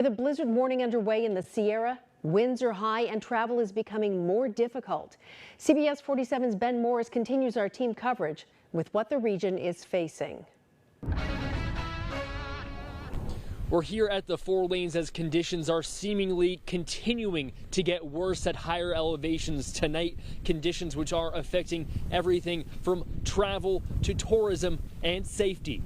With a blizzard warning underway in the Sierra, winds are high and travel is becoming more difficult. CBS 47's Ben Morris continues our team coverage with what the region is facing. We're here at the Four Lanes as conditions are seemingly continuing to get worse at higher elevations tonight. Conditions which are affecting everything from travel to tourism and safety.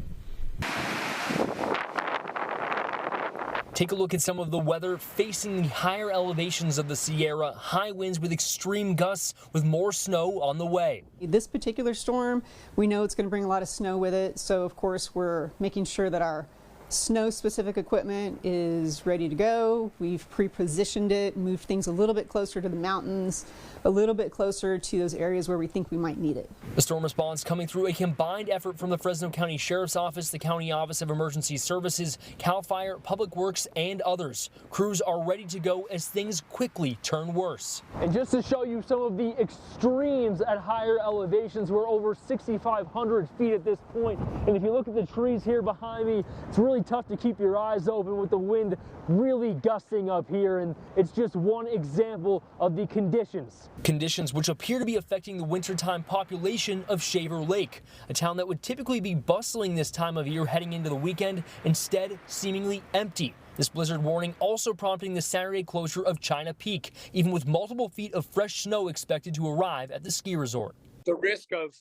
Take a look at some of the weather facing the higher elevations of the Sierra. High winds with extreme gusts with more snow on the way. This particular storm, we know it's going to bring a lot of snow with it. So of course we're making sure that our snow specific equipment is ready to go. We've pre-positioned it, moved things a little bit closer to the mountains, a little bit closer to those areas where we think we might need it. The storm response coming through a combined effort from the Fresno County Sheriff's Office, the County Office of Emergency Services, CAL FIRE, Public Works, and others. Crews are ready to go as things quickly turn worse. And just to show you some of the extremes at higher elevations, we're over 6,500 feet at this point. And if you look at the trees here behind me, it's really tough to keep your eyes open with the wind really gusting up here, and it's just one example of the conditions. Conditions which appear to be affecting the wintertime population of Shaver Lake, a town that would typically be bustling this time of year heading into the weekend, instead seemingly empty. This blizzard warning also prompting the Saturday closure of China Peak, even with multiple feet of fresh snow expected to arrive at the ski resort. The risk of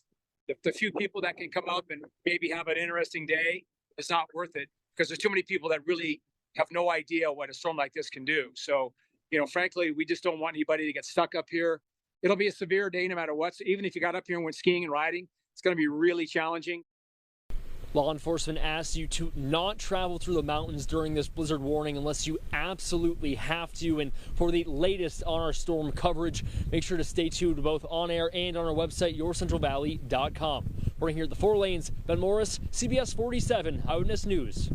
the few people that can come up and maybe have an interesting day is not worth it, because there's too many people that really have no idea what a storm like this can do. So, frankly, we just don't want anybody to get stuck up here. It'll be a severe day no matter what. So even if you got up here and went skiing and riding, it's going to be really challenging. Law enforcement asks you to not travel through the mountains during this blizzard warning unless you absolutely have to. And for the latest on our storm coverage, make sure to stay tuned both on air and on our website, yourcentralvalley.com. We're here at the Four Lanes. Ben Morris, CBS 47 Eyewitness News.